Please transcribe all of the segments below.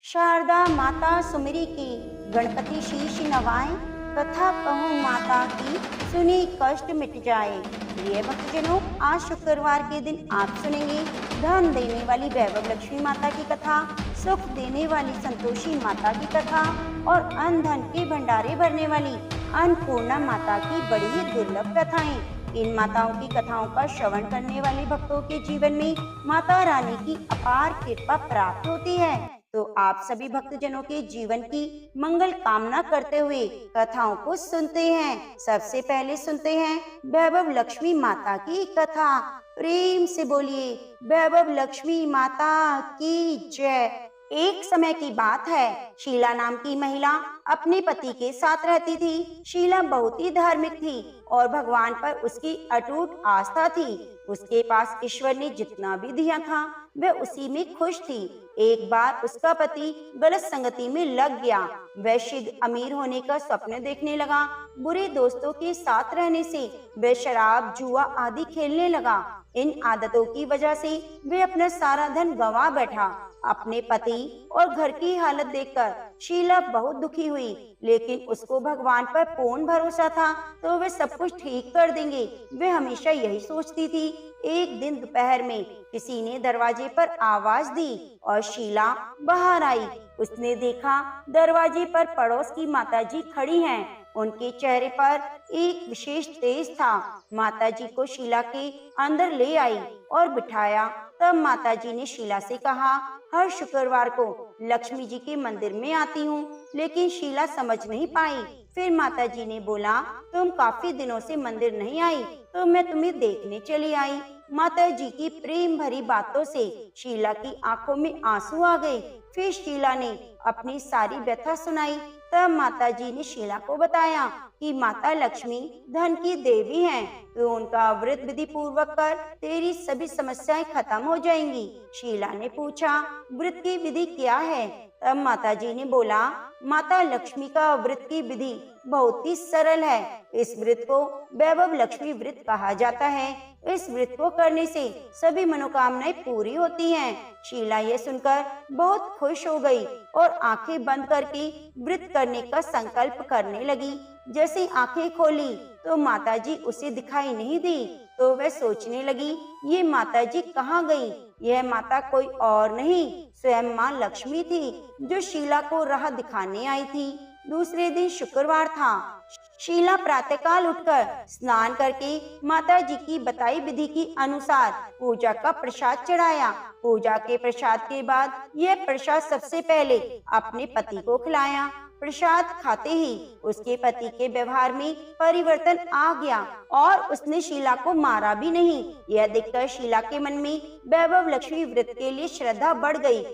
शारदा माता सुमिरी की, गणपति शीश नवाएं, कथा कहूँ माता की, सुनी कष्ट मिट जाए। प्रिय भक्तजनों, आज शुक्रवार के दिन आप सुनेंगे धन देने वाली वैभव लक्ष्मी माता की कथा, सुख देने वाली संतोषी माता की कथा और अन्न धन के भंडारे भरने वाली अन्नपूर्णा माता की बड़ी ही दुर्लभ कथाएं। इन माताओं की कथाओं का श्रवण करने वाले भक्तों के जीवन में माता रानी की अपार कृपा प्राप्त होती है। तो आप सभी भक्तजनों के जीवन की मंगल कामना करते हुए कथाओं को सुनते हैं। सबसे पहले सुनते हैं वैभव लक्ष्मी माता की कथा। प्रेम से बोलिए वैभव लक्ष्मी माता की जय। एक समय की बात है, शीला नाम की महिला अपने पति के साथ रहती थी। शीला बहुत ही धार्मिक थी और भगवान पर उसकी अटूट आस्था थी। उसके पास ईश्वर ने जितना भी दिया था वह उसी में खुश थी। एक बार उसका पति गलत संगति में लग गया। वह शीघ्र अमीर होने का स्वप्न देखने लगा। बुरे दोस्तों के साथ रहने से वह शराब जुआ आदि खेलने लगा। इन आदतों की वजह से वह अपना सारा धन गंवा बैठा। अपने पति और घर की हालत देखकर शीला बहुत दुखी हुई, लेकिन उसको भगवान पर पूर्ण भरोसा था तो वे सब कुछ ठीक कर देंगे। वे हमेशा यही सोचती थी। एक दिन दोपहर में किसी ने दरवाजे पर आवाज दी और शीला बाहर आई। उसने देखा दरवाजे पर पड़ोस की माताजी खड़ी हैं। उनके चेहरे पर एक विशेष तेज था। माताजी को शीला के अंदर ले आई और बिठाया। तब माताजी ने शीला से कहा, हर शुक्रवार को लक्ष्मी जी के मंदिर में आती हूँ, लेकिन शीला समझ नहीं पाई। फिर माताजी ने बोला, तुम काफी दिनों से मंदिर नहीं आई तो मैं तुम्हें देखने चली आई। माताजी की प्रेम भरी बातों से शीला की आंखों में आंसू आ गए। फिर शीला ने अपनी सारी व्यथा सुनाई। तब माताजी ने शीला को बताया कि माता लक्ष्मी धन की देवी हैं, तो उनका व्रत विधि पूर्वक कर तेरी सभी समस्याएं खत्म हो जाएंगी। शीला ने पूछा, व्रत की विधि क्या है? तब माताजी ने बोला, माता लक्ष्मी का व्रत की विधि बहुत ही सरल है। इस व्रत को वैभव लक्ष्मी व्रत कहा जाता है। इस व्रत को करने से सभी मनोकामनाएं पूरी होती हैं। शीला ये सुनकर बहुत खुश हो गई और आंखें बंद करके व्रत करने का संकल्प करने लगी। जैसे आंखें खोली तो माताजी उसे दिखाई नहीं दी, तो वह सोचने लगी, ये माताजी कहाँ गई? यह माता कोई और नहीं, स्वयं माँ लक्ष्मी थी, जो शीला को राह दिखाने आई थी। दूसरे दिन शुक्रवार था। शीला प्रातःकाल उठकर स्नान करके माता जी की बताई विधि के अनुसार पूजा का प्रसाद चढ़ाया। पूजा के प्रसाद के बाद यह प्रसाद सबसे पहले अपने पति को खिलाया। प्रसाद खाते ही उसके पति के व्यवहार में परिवर्तन आ गया और उसने शीला को मारा भी नहीं। यह देखकर शीला के मन में वैभव लक्ष्मी व्रत के लिए श्रद्धा बढ़ गई।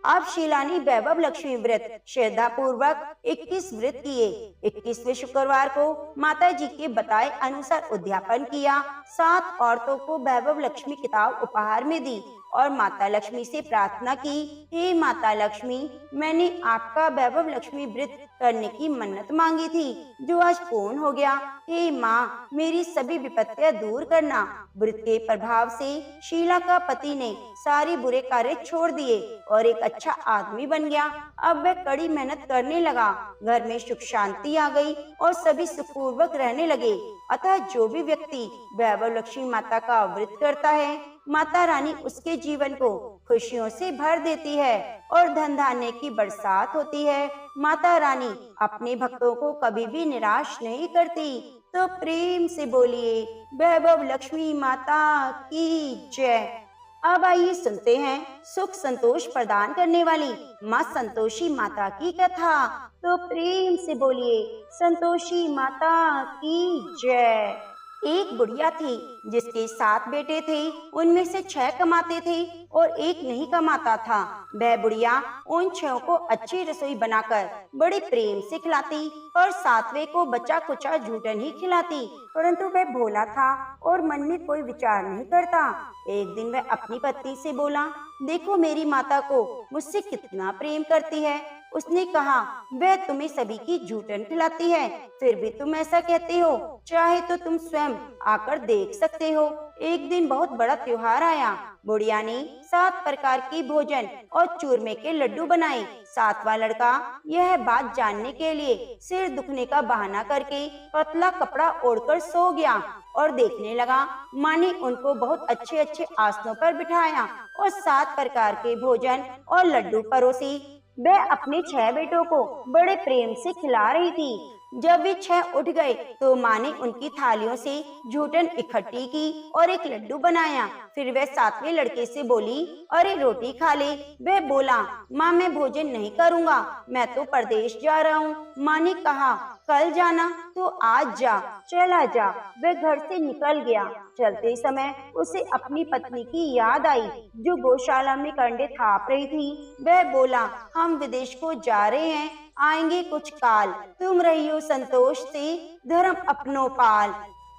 अब शीला ने वैभव लक्ष्मी व्रत श्रद्धा पूर्वक 21 व्रत किए। 21वें शुक्रवार को माता जी के बताए अनुसार उद्यापन किया। 7 औरतों को वैभव लक्ष्मी किताब उपहार में दी और माता लक्ष्मी से प्रार्थना की, हे माता लक्ष्मी, मैंने आपका वैभव लक्ष्मी व्रत करने की मन्नत मांगी थी, जो आज पूर्ण हो गया। हे माँ, मेरी सभी विपत्तियां दूर करना। व्रत के प्रभाव से शीला का पति ने सारे बुरे कार्य छोड़ दिए और एक अच्छा आदमी बन गया। अब वह कड़ी मेहनत करने लगा। घर में सुख शांति आ गई और सभी सुखपूर्वक रहने लगे। अतः जो भी व्यक्ति वैभव लक्ष्मी माता का व्रत करता है, माता रानी उसके जीवन को खुशियों से भर देती है और धन धान्य की बरसात होती है। माता रानी अपने भक्तों को कभी भी निराश नहीं करती। तो प्रेम से बोलिए वैभव लक्ष्मी माता की जय। अब आइए सुनते हैं सुख संतोष प्रदान करने वाली माँ संतोषी माता की कथा। तो प्रेम से बोलिए संतोषी माता की जय। एक बुढ़िया थी जिसके 7 बेटे थे। उनमें से 6 कमाते थे और एक नहीं कमाता था। वह बुढ़िया उन 6 को अच्छी रसोई बनाकर बड़े प्रेम से खिलाती और 7वें को बचा कुचा झूठन ही खिलाती, परंतु वह भोला था और मन में कोई विचार नहीं करता। एक दिन वह अपनी पत्नी से बोला, देखो मेरी माता को मुझसे कितना प्रेम करती है, उसने कहा, वह तुम्हें सभी की जूठन खिलाती है, फिर भी तुम ऐसा कहते हो। चाहे तो तुम स्वयं आकर देख सकते हो। एक दिन बहुत बड़ा त्योहार आया। बुढ़िया ने 7 प्रकार की भोजन और चूरमे के लड्डू बनाए। 7वां लड़का यह बात जानने के लिए सिर दुखने का बहाना करके पतला कपड़ा ओढ़कर सो गया और देखने लगा। माँ ने उनको बहुत अच्छे अच्छे आसनों पर बिठाया और 7 प्रकार के भोजन और लड्डू परोसी। वह अपने 6 बेटों को बड़े प्रेम से खिला रही थी। जब वे 6 उठ गए तो माँ ने उनकी थालियों से जूठन इकट्ठी की और एक लड्डू बनाया। फिर वह 7वें लड़के से बोली, अरे रोटी खा ले। वह बोला, माँ मैं भोजन नहीं करूँगा, मैं तो परदेश जा रहा हूँ। माँ ने कहा, कल जाना तो आज जा, चला जा। वह घर से निकल गया। चलते समय उसे अपनी पत्नी की याद आई जो गौशाला में कंडे थाप रही थी। वह बोला, हम विदेश को जा रहे हैं, आएंगे कुछ काल, तुम रहियो संतोष से, धर्म अपनो पाल।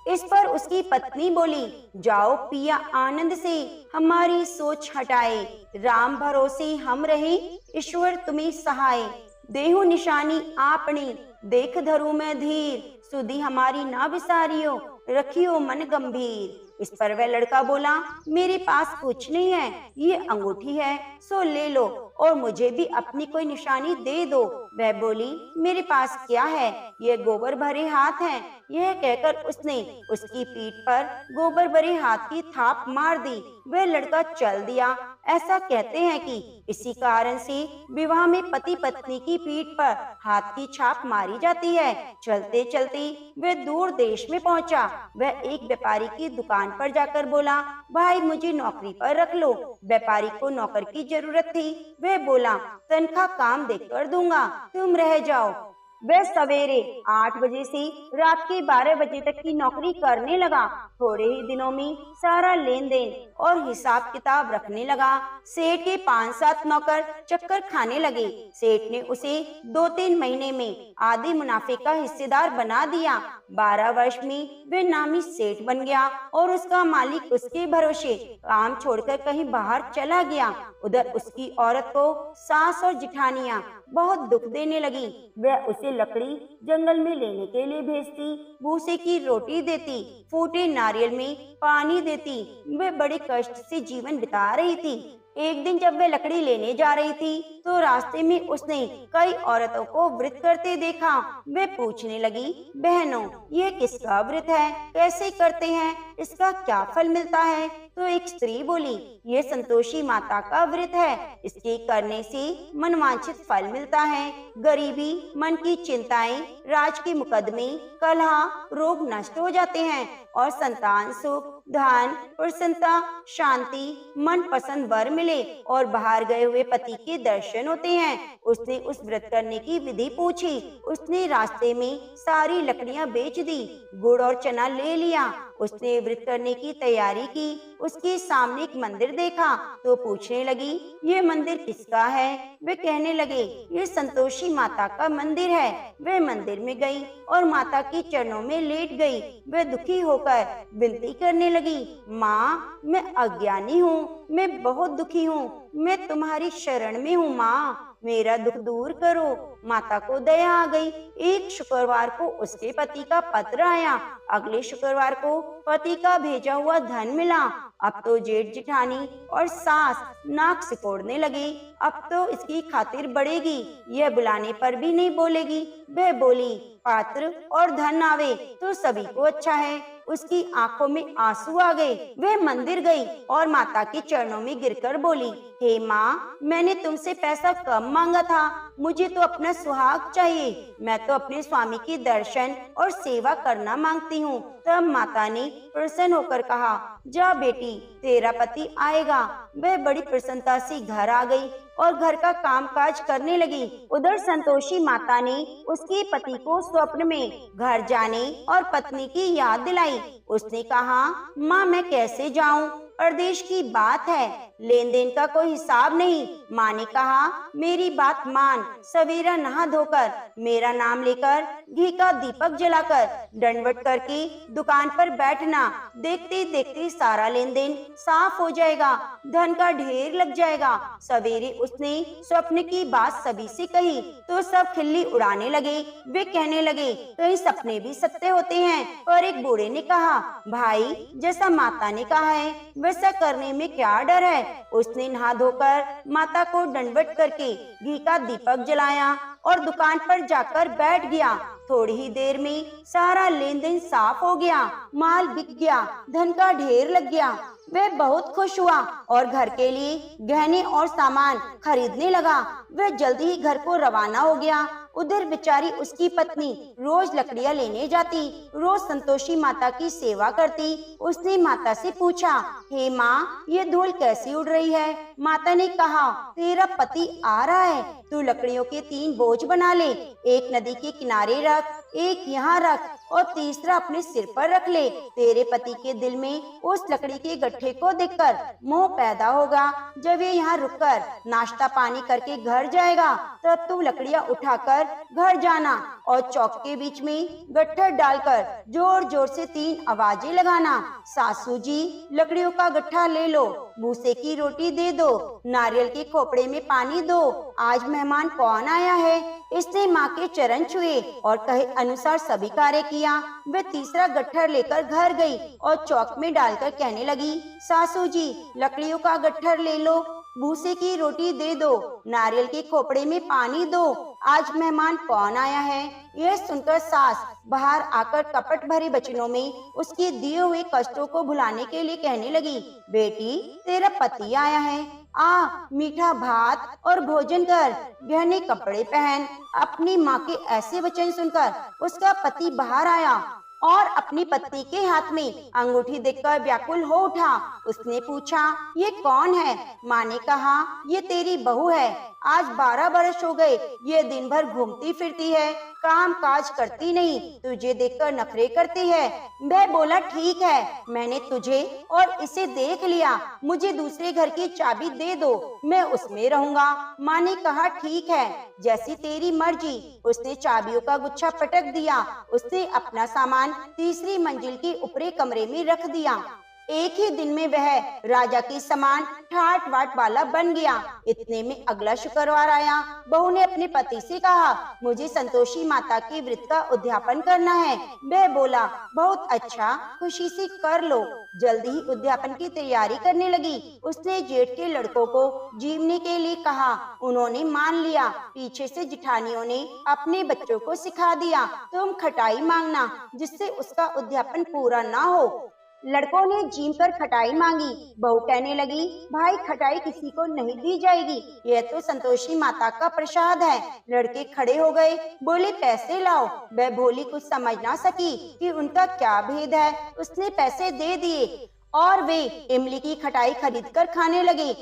इस पर उसकी पत्नी बोली, जाओ पिया आनंद से, हमारी सोच हटाए, राम भरोसे हम रहे, ईश्वर तुम्हें सहाय। देहु निशानी आपनी, देख धरू मैं धीर, सुधी हमारी ना विसारियो, रखियो मन गंभीर। इस पर वह लड़का बोला, मेरे पास कुछ नहीं है, ये अंगूठी है, सो ले लो और मुझे भी अपनी कोई निशानी दे दो। वह बोली, मेरे पास क्या है, ये गोबर भरे हाथ हैं। यह कहकर उसने उसकी पीठ पर गोबर भरे हाथ की थाप मार दी। वह लड़का चल दिया। ऐसा कहते हैं कि इसी कारण से विवाह में पति पत्नी की पीठ पर हाथ की छाप मारी जाती है। चलते चलते वह दूर देश में पहुंचा। वह एक व्यापारी की दुकान पर जाकर बोला, भाई मुझे नौकरी पर रख लो। व्यापारी को नौकर की जरूरत थी। वह बोला, तनख्वाह काम देकर दूंगा, तुम रह जाओ। वह सवेरे 8 बजे से रात के 12 बजे तक की नौकरी करने लगा। थोड़े ही दिनों में सारा लेन देन और हिसाब किताब रखने लगा। सेठ के 5-7 नौकर चक्कर खाने लगे। सेठ ने उसे 2-3 महीने में आधे मुनाफे का हिस्सेदार बना दिया। 12 वर्ष में वह नामी सेठ बन गया और उसका मालिक उसके भरोसे काम छोड़कर कहीं बाहर चला गया। उधर उसकी औरत को सास और जिठानियां बहुत दुख देने लगी। वह उसे लकड़ी जंगल में लेने के लिए भेजती, भूसे की रोटी देती, फूटे नारियल में पानी देती। वह बड़े कष्ट से जीवन बिता रही थी। एक दिन जब वह लकड़ी लेने जा रही थी तो रास्ते में उसने कई औरतों को व्रत करते देखा। वह पूछने लगी, बहनों यह किसका व्रत है, कैसे करते हैं, इसका क्या फल मिलता है? तो एक स्त्री बोली, ये संतोषी माता का व्रत है, इसके करने से मनवांछित फल मिलता है। गरीबी, मन की चिंताएं, राज के मुकदमे, कलह, रोग नष्ट हो जाते हैं और संतान सुख, धन, प्रसन्नता, शांति, मन पसंद वर मिले और बाहर गए हुए पति के दर्शन होते हैं। उसने उस व्रत करने की विधि पूछी। उसने रास्ते में सारी लकड़ियां बेच दी, गुड़ और चना ले लिया। उसने व्रत करने की तैयारी की। उसके सामने एक मंदिर देखा तो पूछने लगी, ये मंदिर किसका है? वे कहने लगे, ये संतोषी माता का मंदिर है। वे मंदिर में गई और माता के चरणों में लेट गई। वे दुखी होकर विनती करने लगी, माँ मैं अज्ञानी हूँ, मैं बहुत दुखी हूँ, मैं तुम्हारी शरण में हूँ माँ, मेरा दुख दूर करो। माता को दया आ गई। एक शुक्रवार को उसके पति का पत्र आया। अगले शुक्रवार को पति का भेजा हुआ धन मिला। अब तो जेठ जिठानी और सास नाक सिकोड़ने लगे। अब तो इसकी खातिर बढ़ेगी, यह बुलाने पर भी नहीं बोलेगी। वह बोली, पात्र और धन आवे तो सभी को अच्छा है। उसकी आंखों में आंसू आ गए। वह मंदिर गई और माता के चरणों में गिरकर बोली, हे माँ, मैंने तुमसे पैसा कम मांगा था, मुझे तो अपना सुहाग चाहिए। मैं तो अपने स्वामी की दर्शन और सेवा करना मांगती हूँ। तब माता ने प्रसन्न होकर कहा, जा बेटी, तेरा पति आएगा। वह बड़ी प्रसन्नता से घर आ गई और घर का काम काज करने लगी। उधर संतोषी माता ने उसके पति को स्वप्न में घर जाने और पत्नी की याद दिलाई। उसने कहा, माँ मैं कैसे जाऊँ, प्रदेश की बात है, लेन देन का कोई हिसाब नहीं। माँ ने कहा, मेरी बात मान, सवेरा नहा धोकर, मेरा नाम लेकर, घी का दीपक जलाकर, दंडवत करके दुकान पर बैठना। देखते देखते सारा लेन देन साफ हो जाएगा, धन का ढेर लग जाएगा। सवेरे उसने स्वप्न की बात सभी से कही तो सब खिल्ली उड़ाने लगे। वे कहने लगे, कई सपने भी सत्य होते हैं। पर एक बूढ़े ने कहा, भाई, जैसा माता ने कहा है वैसा करने में क्या डर है। उसने नहा धोकर माता को दंडवत करके घी का दीपक जलाया और दुकान पर जाकर बैठ गया। थोड़ी ही देर में सारा लेन देन साफ हो गया, माल बिक गया, धन का ढेर लग गया। वह बहुत खुश हुआ और घर के लिए गहने और सामान खरीदने लगा। वह जल्दी ही घर को रवाना हो गया। उधर बेचारी उसकी पत्नी रोज लकड़ियां लेने जाती, रोज संतोषी माता की सेवा करती। उसने माता से पूछा, हे माँ, ये धूल कैसी उड़ रही है। माता ने कहा, तेरा पति आ रहा है, तू लकड़ियों के 3 बोझ बना ले। एक नदी के किनारे रख, एक यहाँ रख और तीसरा अपने सिर पर रख ले। तेरे पति के दिल में उस लकड़ी के गट्ठे को देखकर मोह पैदा होगा। जब ये यहाँ रुककर नाश्ता पानी करके घर जाएगा, तब तू लकड़ियाँ उठाकर घर जाना और चौक के बीच में गट्ठर डालकर जोर जोर से 3 आवाजें लगाना। सासू जी, लकड़ियों का गट्ठा ले लो, भूसे की रोटी दे दो, नारियल के खोपड़े में पानी दो, आज मेहमान कौन आया है। इसने माँ के चरण छुए और कहे अनुसार सभी कार्य किया। वे तीसरा गट्ठर लेकर घर गई और चौक में डालकर कहने लगी, सासू जी, लकड़ियों का गट्ठर ले लो, भूसे की रोटी दे दो, नारियल के खोपड़े में पानी दो, आज मेहमान कौन आया है। यह सुनकर सास बाहर आकर कपट भरे वचनों में उसके दिए हुए कष्टों को भुलाने के लिए कहने लगी, बेटी, तेरा पति आया है, आ मीठा भात और भोजन कर, गहने कपड़े पहन। अपनी माँ के ऐसे वचन सुनकर उसका पति बाहर आया और अपनी पत्नी के हाथ में अंगूठी देखकर व्याकुल हो उठा। उसने पूछा, ये कौन है। माँ ने कहा, ये तेरी बहू है, आज 12 वर्ष हो गए, ये दिन भर घूमती फिरती है, काम काज करती नहीं, तुझे देखकर नखरे करती है। वह बोला, ठीक है, मैंने तुझे और इसे देख लिया, मुझे दूसरे घर की चाबी दे दो, मैं उसमें रहूंगा। माँ ने कहा, ठीक है, जैसी तेरी मर्जी। उसने चाबियों का गुच्छा पटक दिया। उसने अपना सामान तीसरी मंजिल के ऊपरी कमरे में रख दिया। एक ही दिन में वह राजा की समान ठाट बाट वाला बन गया। इतने में अगला शुक्रवार आया। बहू ने अपने पति से कहा, मुझे संतोषी माता के व्रत का उद्यापन करना है। वह बोला, बहुत अच्छा, खुशी से कर लो। जल्दी ही उद्यापन की तैयारी करने लगी। उसने जेठ के लड़कों को जीवने के लिए कहा, उन्होंने मान लिया। पीछे से जिठानियों ने अपने बच्चों को सिखा दिया, तुम खटाई मांगना जिससे उसका उद्यापन पूरा ना हो। लड़कों ने जीम कर खटाई मांगी। बहू कहने लगी, भाई, खटाई किसी को नहीं दी जाएगी, यह तो संतोषी माता का प्रसाद है। लड़के खड़े हो गए, बोले, पैसे लाओ। वह भोली कुछ समझ ना सकी कि उनका क्या भेद है। उसने पैसे दे दिए और वे इमली की खटाई खरीद कर खाने लगे।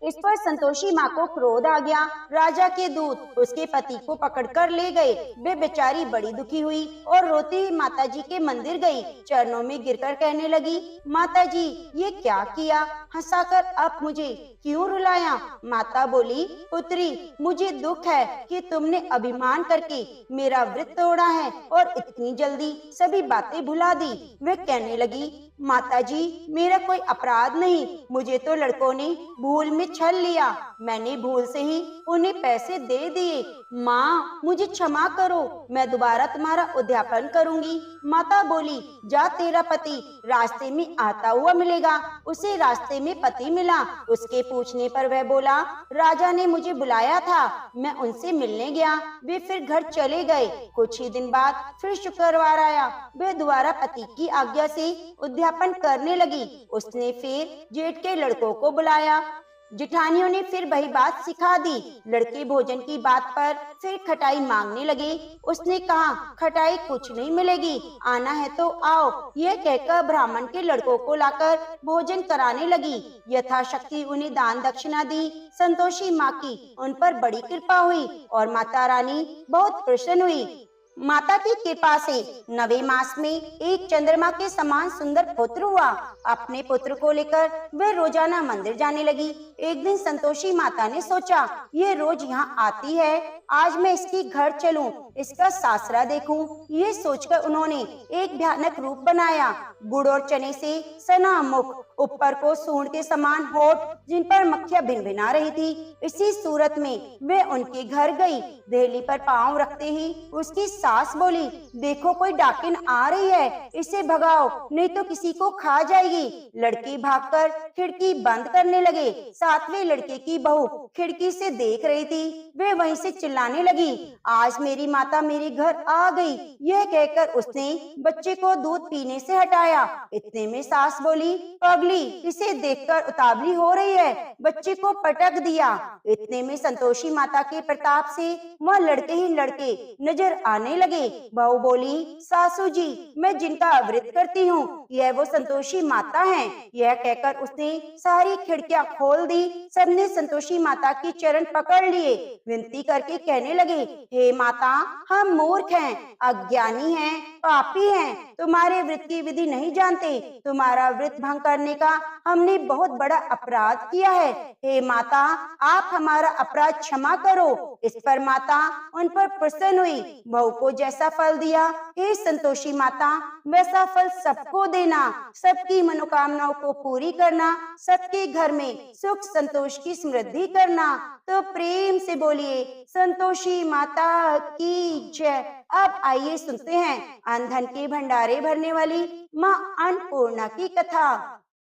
इस पर संतोषी माँ को क्रोध आ गया। राजा के दूत उसके पति को पकड़कर ले गए। वे बेचारी बड़ी दुखी हुई और रोती हुई माता जी के मंदिर गई। चरणों में गिरकर कहने लगी, माता जी, ये क्या किया, हंसाकर अब मुझे क्यों रुलाया। माता बोली, पुत्री, मुझे दुख है कि तुमने अभिमान करके मेरा व्रत तोड़ा है और इतनी जल्दी सभी बातें भुला दी। वे कहने लगी, माता जी, मेरा कोई अपराध नहीं, मुझे तो लड़कों ने भूल में छल लिया, मैंने भूल से ही उन्हें पैसे दे दिए। माँ, मुझे क्षमा करो, मैं दोबारा तुम्हारा उद्यापन करूंगी। माता बोली, जा, तेरा पति रास्ते में आता हुआ मिलेगा। उसे रास्ते में पति मिला। उसके पूछने पर वह बोला, राजा ने मुझे बुलाया था, मैं उनसे मिलने गया। वे फिर घर चले गए। कुछ ही दिन बाद फिर शुक्रवार आया। वे दोबारा पति की आज्ञा से उद्यापन करने लगी। उसने फिर जेठ के लड़कों को बुलाया। जिठानियों ने फिर वही बात सिखा दी। लड़के भोजन की बात पर फिर खटाई मांगने लगे। उसने कहा, खटाई कुछ नहीं मिलेगी, आना है तो आओ। यह कहकर ब्राह्मण के लड़कों को लाकर भोजन कराने लगी। यथाशक्ति उन्हें दान दक्षिणा दी। संतोषी माँ की उन पर बड़ी कृपा हुई और माता रानी बहुत प्रसन्न हुई। माता की कृपा से 9वें मास में एक चंद्रमा के समान सुंदर पुत्र हुआ। अपने पुत्र को लेकर वह रोजाना मंदिर जाने लगी। एक दिन संतोषी माता ने सोचा, ये रोज यहाँ आती है, आज मैं इसके घर चलूं, इसका सासरा देखूं। ये सोचकर उन्होंने एक भयानक रूप बनाया। गुड़ और चने से सना मुख, ऊपर को सूंड के समान होठ, जिन पर मक्खियां भिनभिना रही थी। इसी सूरत में वे उनके घर गई। देहली पर पांव रखते ही उसकी सास बोली, देखो कोई डाकिन आ रही है, इसे भगाओ नहीं तो किसी को खा जाएगी। लड़के भागकर खिड़की बंद करने लगे। 7वें लड़के की बहू खिड़की से देख रही थी। वे वहीं से चिल्लाने लगी, आज मेरी माता मेरे घर आ गई। यह कहकर उसने बच्चे को दूध पीने से हटाया। इतने में सास बोली, पगली, इसे देखकर उतावली हो रही है, बच्चे को पटक दिया। इतने में संतोषी माता के प्रताप से वह लड़के ही लड़के नजर आने लगे। बहू बोली, सासू जी, मैं जिनका व्रत करती हूँ, यह वो संतोषी माता हैं। यह कहकर उसने सारी खिड़कियां खोल दी। सबने संतोषी माता की चरण पकड़ लिए। विनती करके कहने लगे, हे माता, हम मूर्ख हैं, अज्ञानी हैं, पापी हैं, तुम्हारे व्रत की विधि नहीं जानते। तुम्हारा व्रत भंग करने का हमने बहुत बड़ा अपराध किया है। हे माता, आप हमारा अपराध क्षमा करो। इस पर माता उन पर प्रसन्न हुई। बहू को जैसा फल दिया, हे संतोषी माता, वैसा फल सबको देना, सबकी मनोकामनाओं को पूरी करना, सबके घर में सुख संतोष की समृद्धि करना। तो प्रेम से बोलिए, संतोषी माता की जय। अब आइए सुनते हैं अनधन के भंडारे भरने वाली माँ अन्नपूर्णा की कथा।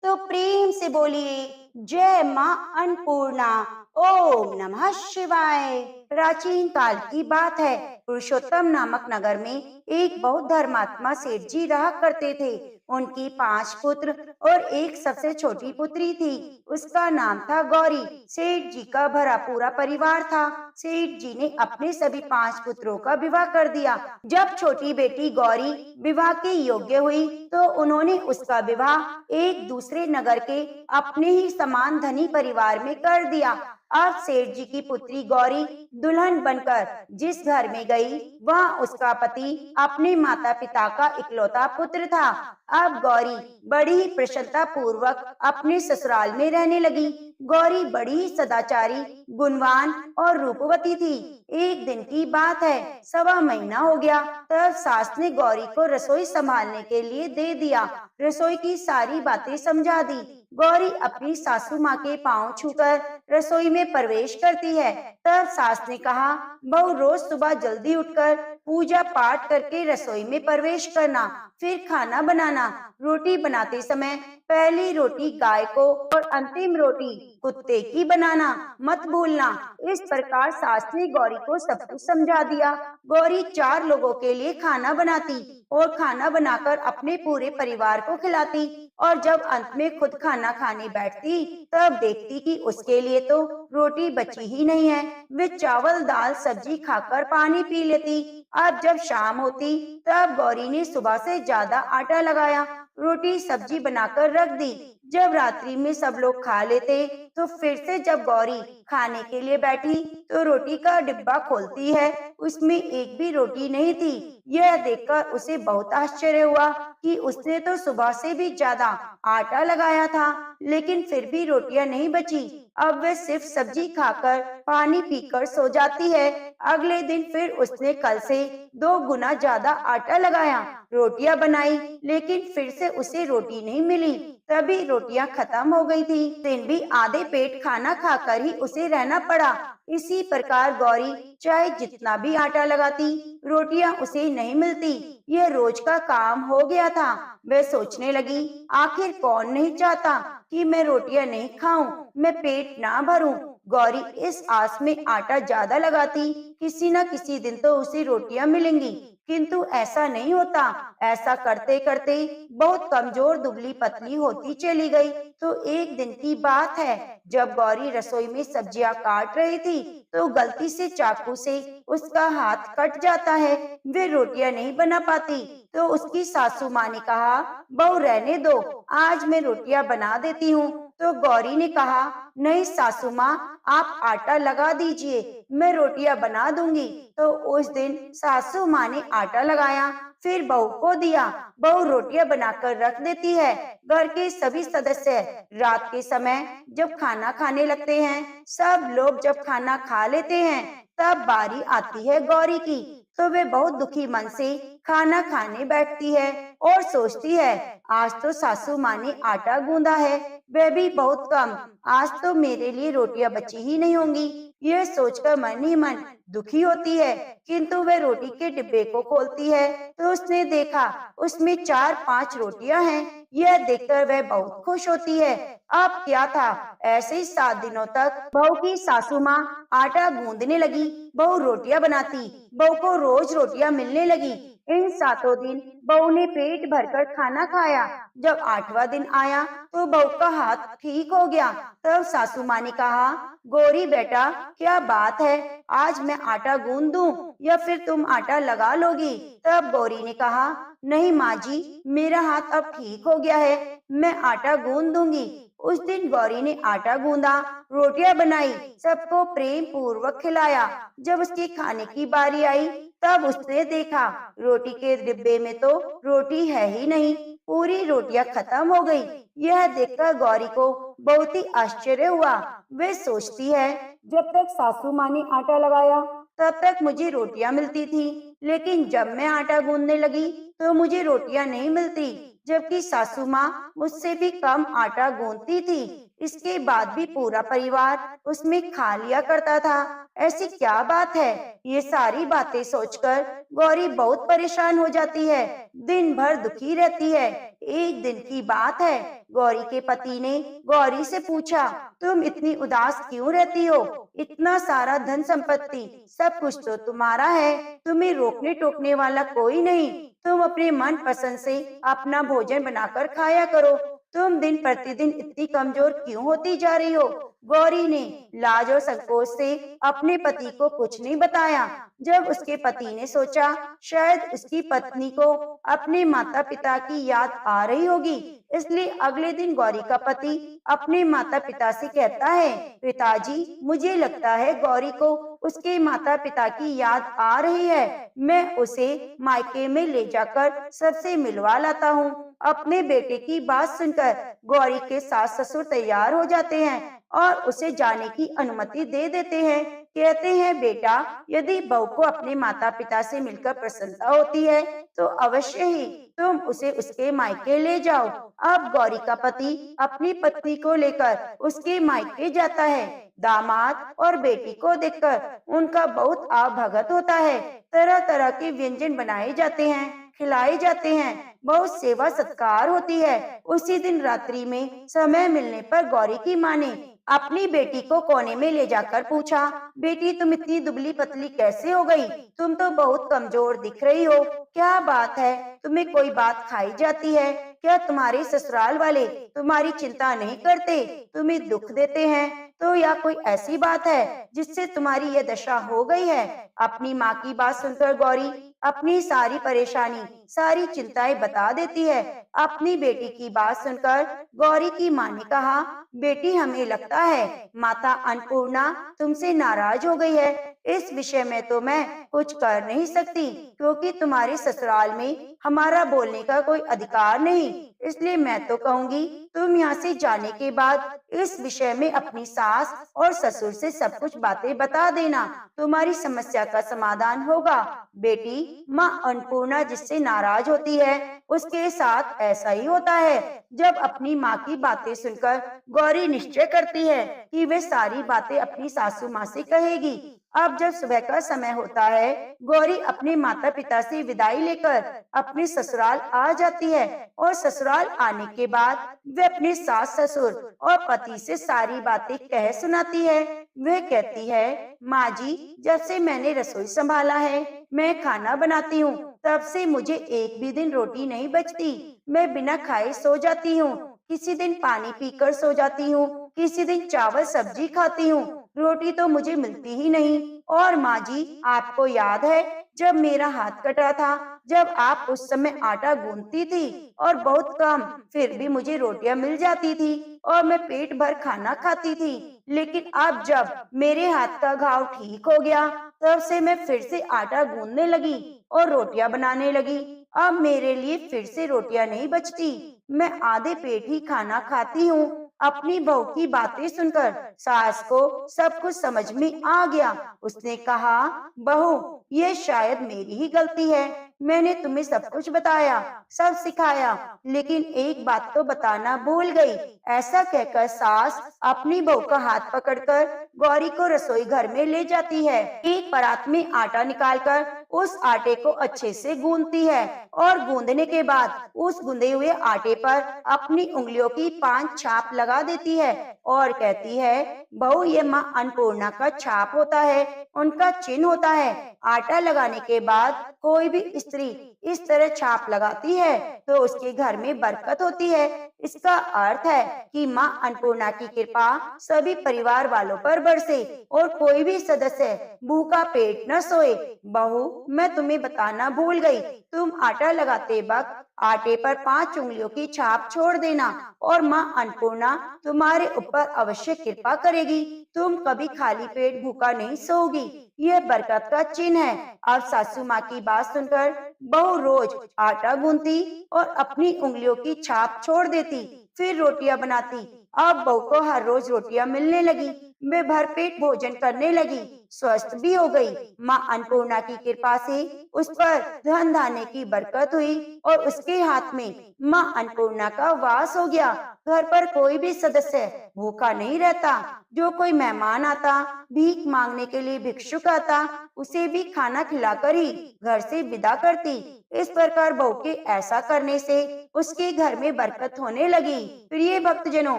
तो प्रेम से बोलिए, जय माँ अन्नपूर्णा। ओम नमः शिवाय। प्राचीन काल की बात है। पुरुषोत्तम नामक नगर में एक बहुत धर्मात्मा सेठ जी रहा करते थे। उनकी 5 पुत्र और एक सबसे छोटी पुत्री थी। उसका नाम था गौरी। सेठ जी का भरा पूरा परिवार था। सेठ जी ने अपने सभी 5 पुत्रों का विवाह कर दिया। जब छोटी बेटी गौरी विवाह के योग्य हुई तो उन्होंने उसका विवाह एक दूसरे नगर के अपने ही समान धनी परिवार में कर दिया। अब सेठ जी की पुत्री गौरी दुल्हन बनकर जिस घर में गई, वहाँ उसका पति अपने माता पिता का इकलौता पुत्र था। अब गौरी बड़ी ही प्रसन्नता पूर्वक अपने ससुराल में रहने लगी। गौरी बड़ी सदाचारी, गुणवान और रूपवती थी। एक दिन की बात है, 1.25 महीना हो गया, तब सास ने गौरी को रसोई संभालने के लिए दे दिया। रसोई की सारी बातें समझा दी। गौरी अपनी सासू माँ के पांव छूकर रसोई में प्रवेश करती है। तब सास ने कहा, बहू रोज सुबह जल्दी उठकर पूजा पाठ करके रसोई में प्रवेश करना, फिर खाना बनाना। रोटी बनाते समय पहली रोटी गाय को और अंतिम रोटी कुत्ते की बनाना मत भूलना। इस प्रकार सास ने गौरी को सब कुछ समझा दिया। गौरी 4 लोगों के लिए खाना बनाती और खाना बनाकर अपने पूरे परिवार को खिलाती, और जब अंत में खुद खाना खाने बैठती तब देखती कि उसके लिए तो रोटी बची ही नहीं है। वे चावल दाल सब्जी खाकर पानी पी लेती। अब जब शाम होती तब गौरी ने सुबह से ज्यादा आटा लगाया, रोटी सब्जी बनाकर रख दी। जब रात्रि में सब लोग खा लेते तो फिर से जब गौरी खाने के लिए बैठी तो रोटी का डिब्बा खोलती है, उसमें एक भी रोटी नहीं थी। यह देखकर उसे बहुत आश्चर्य हुआ कि उसने तो सुबह से भी ज्यादा आटा लगाया था, लेकिन फिर भी रोटियां नहीं बची। अब वह सिर्फ सब्जी खाकर पानी पीकर सो जाती है। अगले दिन फिर उसने कल से 2 गुना ज्यादा आटा लगाया, रोटियां बनाई, लेकिन फिर से उसे रोटी नहीं मिली। तभी रोटियां खत्म हो गई थी। दिन भी आधे पेट खाना खाकर ही उसे रहना पड़ा। इसी प्रकार गौरी चाहे जितना भी आटा लगाती, रोटियां उसे नहीं मिलती। यह रोज का काम हो गया था। वह सोचने लगी, आखिर कौन नहीं चाहता कि मैं रोटियां नहीं खाऊं, मैं पेट ना भरूं। गौरी इस आस में आटा ज्यादा लगाती, किसी न किसी दिन तो उसे रोटियां मिलेंगी, किंतु ऐसा नहीं होता। ऐसा करते करते बहुत कमजोर दुबली पतली होती चली गई। तो एक दिन की बात है, जब गौरी रसोई में सब्जियां काट रही थी तो गलती से चाकू से उसका हाथ कट जाता है। वे रोटियां नहीं बना पाती। तो उसकी सासू माँ ने कहा, बहू रहने दो, आज मैं रोटियां बना देती हूँ। तो गौरी ने कहा, नहीं सासू माँ, आप आटा लगा दीजिए, मैं रोटियां बना दूंगी। तो उस दिन सासू माँ ने आटा लगाया, फिर बहू को दिया। बहू रोटियां बनाकर रख देती है। घर के सभी सदस्य रात के समय जब खाना खाने लगते हैं, सब लोग जब खाना खा लेते हैं, तब बारी आती है गौरी की। तो वे बहुत दुखी मन से खाना खाने बैठती है और सोचती है, आज तो सासू माँ ने आटा गूंदा है, वह भी बहुत कम। आज तो मेरे लिए रोटियां बची ही नहीं होंगी। यह सोचकर मन ही मन दुखी होती है। किंतु वह रोटी के डिब्बे को खोलती है तो उसने देखा उसमें 4-5 रोटियां हैं। यह देखकर वह बहुत खुश होती है। अब क्या था, ऐसे ही 7 दिनों तक बहू की सासू माँ आटा गूंदने लगी, बहू रोटियां बनाती, बहू को रोज रोटियां मिलने लगी। इन 7 दिन बहू ने पेट भरकर खाना खाया। जब 8वां दिन आया तो बहू का हाथ ठीक हो गया। तब सासू माँ ने कहा, गौरी बेटा, क्या बात है, आज मैं आटा गूंद दूं या फिर तुम आटा लगा लोगी? तब गौरी ने कहा, नहीं माँ जी, मेरा हाथ अब ठीक हो गया है, मैं आटा गूंद दूंगी। उस दिन गौरी ने आटा गूंदा, रोटियां बनाई, सबको प्रेम पूर्वक खिलाया। जब उसके खाने की बारी आई, तब उसने देखा रोटी के डिब्बे में तो रोटी है ही नहीं, पूरी रोटियां खत्म हो गई। यह देखकर गौरी को बहुत ही आश्चर्य हुआ। वे सोचती है, जब तक सासू माँ ने आटा लगाया तब तक मुझे रोटियां मिलती थी, लेकिन जब मैं आटा गूंदने लगी तो मुझे रोटियां नहीं मिलती, जबकि सासू माँ मुझसे भी कम आटा गूंदती थी। इसके बाद भी पूरा परिवार उसमें खा लिया करता था। ऐसी क्या बात है? ये सारी बातें सोचकर गौरी बहुत परेशान हो जाती है, दिन भर दुखी रहती है। एक दिन की बात है, गौरी के पति ने गौरी से पूछा, तुम इतनी उदास क्यों रहती हो? इतना सारा धन संपत्ति, सब कुछ तो तुम्हारा है, तुम्हें रोकने टोकने वाला कोई नहीं। तुम अपने मन पसंद से अपना भोजन बनाकर खाया करो। तुम दिन प्रतिदिन इतनी कमजोर क्यों होती जा रही हो? गौरी ने लाज और संकोच से अपने पति को कुछ नहीं बताया। जब उसके पति ने सोचा शायद उसकी पत्नी को अपने माता पिता की याद आ रही होगी, इसलिए अगले दिन गौरी का पति अपने माता पिता से कहता है, पिताजी, मुझे लगता है गौरी को उसके माता पिता की याद आ रही है, मैं उसे मायके में ले जाकर सबसे मिलवा लाता हूँ। अपने बेटे की बात सुनकर गौरी के सास ससुर तैयार हो जाते हैं और उसे जाने की अनुमति दे देते हैं। कहते हैं, बेटा, यदि बहू को अपने माता पिता से मिलकर प्रसन्नता होती है तो अवश्य ही तुम उसे उसके मायके ले जाओ। अब गौरी का पति अपनी पत्नी को लेकर उसके मायके जाता है। दामाद और बेटी को देखकर उनका बहुत आवभगत होता है। तरह तरह के व्यंजन बनाए जाते हैं, खिलाए जाते हैं, बहुत सेवा सत्कार होती है। उसी दिन रात्रि में समय मिलने पर गौरी की माँ ने अपनी बेटी को कोने में ले जाकर पूछा, बेटी, तुम इतनी दुबली पतली कैसे हो गई? तुम तो बहुत कमजोर दिख रही हो, क्या बात है? तुम्हें कोई बात खाई जाती है क्या? तुम्हारे ससुराल वाले तुम्हारी चिंता नहीं करते, तुम्हें दुख देते हैं तो या कोई ऐसी बात है जिससे तुम्हारी यह दशा हो गई है? अपनी माँ की बात सुनकर गौरी अपनी सारी परेशानी, सारी चिंताएं बता देती है। अपनी बेटी की बात सुनकर गौरी की माँ ने कहा, बेटी, हमें लगता है माता अन्नपूर्णा तुमसे नाराज हो गई है। इस विषय में तो मैं कुछ कर नहीं सकती, क्योंकि तुम्हारे ससुराल में हमारा बोलने का कोई अधिकार नहीं। इसलिए मैं तो कहूँगी, तुम यहाँ से जाने के बाद इस विषय में अपनी सास और ससुर से सब कुछ बातें बता देना, तुम्हारी समस्या का समाधान होगा। बेटी, माँ अन्नपूर्णा जिससे नाराज होती है उसके साथ ऐसा ही होता है। जब अपनी माँ की बातें सुनकर गौरी निश्चय करती है कि वे सारी बातें अपनी सासू माँ से कहेगी। अब जब सुबह का समय होता है, गौरी अपने माता पिता से विदाई लेकर अपने ससुराल आ जाती है और ससुराल आने के बाद वे अपने सास ससुर और पति से सारी बातें कह सुनाती है। वह कहती है, माँ जी, जब से मैंने रसोई संभाला है, मैं खाना बनाती हूँ, तब से मुझे एक भी दिन रोटी नहीं बचती। मैं बिना खाए सो जाती हूँ, किसी दिन पानी पीकर सो जाती हूँ, किसी दिन चावल सब्जी खाती हूँ, रोटी तो मुझे मिलती ही नहीं। और माँ जी, आपको याद है जब मेरा हाथ कटा था, जब आप उस समय आटा गूंथती थी और बहुत कम, फिर भी मुझे रोटियां मिल जाती थी और मैं पेट भर खाना खाती थी। लेकिन अब जब मेरे हाथ का घाव ठीक हो गया, तब से मैं फिर से आटा गूंदने लगी और रोटियां बनाने लगी। अब मेरे लिए फिर से रोटियां नहीं बचती। मैं आधे पेट ही खाना खाती हूँ। अपनी बहू की बातें सुनकर सास को सब कुछ समझ में आ गया। उसने कहा, बहू, ये शायद मेरी ही गलती है। मैंने तुम्हें सब कुछ बताया, सब सिखाया, लेकिन एक बात तो बताना भूल गई। ऐसा कहकर सास अपनी बहू का हाथ पकड़कर गौरी को रसोई घर में ले जाती है। एक परात में आटा निकालकर उस आटे को अच्छे से गूंदती है और गूंदने के बाद उस गूंदे हुए आटे पर अपनी उंगलियों की 5 छाप लगा देती है और कहती है, बहू, ये माँ अन्नपूर्णा का छाप होता है, उनका चिन्ह होता है। आटा लगाने के बाद कोई भी स्त्री इस तरह छाप लगाती है तो उसके घर में बरकत होती है। इसका अर्थ है कि माँ अन्नपूर्णा की कृपा सभी परिवार वालों पर बरसे और कोई भी सदस्य भूखा पेट न सोए। बहू, मैं तुम्हें बताना भूल गई, तुम आटा लगाते वक्त आटे पर 5 उंगलियों की छाप छोड़ देना और माँ अन्नपूर्णा तुम्हारे ऊपर अवश्य कृपा करेगी। तुम कभी खाली पेट भूखा नहीं सोओगी। यह बरकत का चिन्ह है। अब सासू माँ की बात सुनकर बहू रोज आटा गूंथती और अपनी उंगलियों की छाप छोड़ देती, फिर रोटियां बनाती। अब बहू को हर रोज रोटियां मिलने लगी। वे भरपेट भोजन करने लगी, स्वस्थ भी हो गई। माँ अन्नपूर्णा की कृपा से उस पर धन धान्य की बरकत हुई और उसके हाथ में माँ अन्नपूर्णा का वास हो गया। घर पर कोई भी सदस्य भूखा नहीं रहता। जो कोई मेहमान आता, भीख मांगने के लिए भिक्षुक आता, उसे भी खाना खिलाकर ही घर से विदा करती। इस प्रकार बहू के ऐसा करने से उसके घर में बरकत होने लगी। प्रिय भक्तजनों,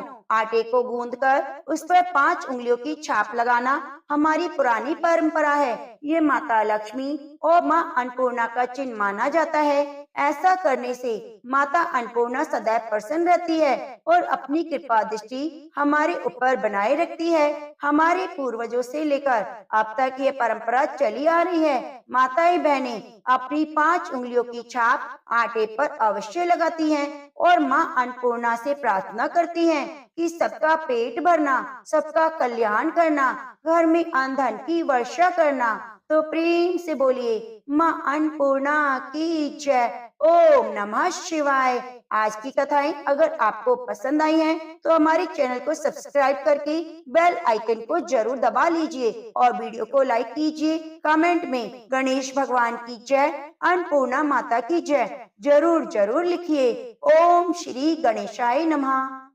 आटे को गूंदकर उस पर 5 उंगलियों की छाप लगाना हमारी पुरानी परंपरा है। ये माता लक्ष्मी और माँ अन्नपूर्णा का चिन्ह माना जाता है। ऐसा करने से माता अन्नपूर्णा सदैव प्रसन्न रहती है और अपनी कृपा दृष्टि हमारे ऊपर बनाए रखती है। हमारे पूर्वजों से लेकर अब तक ये परंपरा चली आ रही है। माताएं बहनें अपनी 5 उंगलियों की छाप आटे पर अवश्य लगाती हैं और माँ अन्नपूर्णा से प्रार्थना करती हैं कि सबका पेट भरना, सबका कल्याण करना, घर में अन्न धन की वर्षा करना। तो प्रेम से बोलिए, माँ अन्नपूर्णा की जय। ओम नमः शिवाय। आज की कथाएं अगर आपको पसंद आई हैं, तो हमारे चैनल को सब्सक्राइब करके बेल आइकन को जरूर दबा लीजिए और वीडियो को लाइक कीजिए। कमेंट में गणेश भगवान की जय, अन्नपूर्णा माता की जय जरूर जरूर लिखिए। ओम श्री गणेशाय नमः।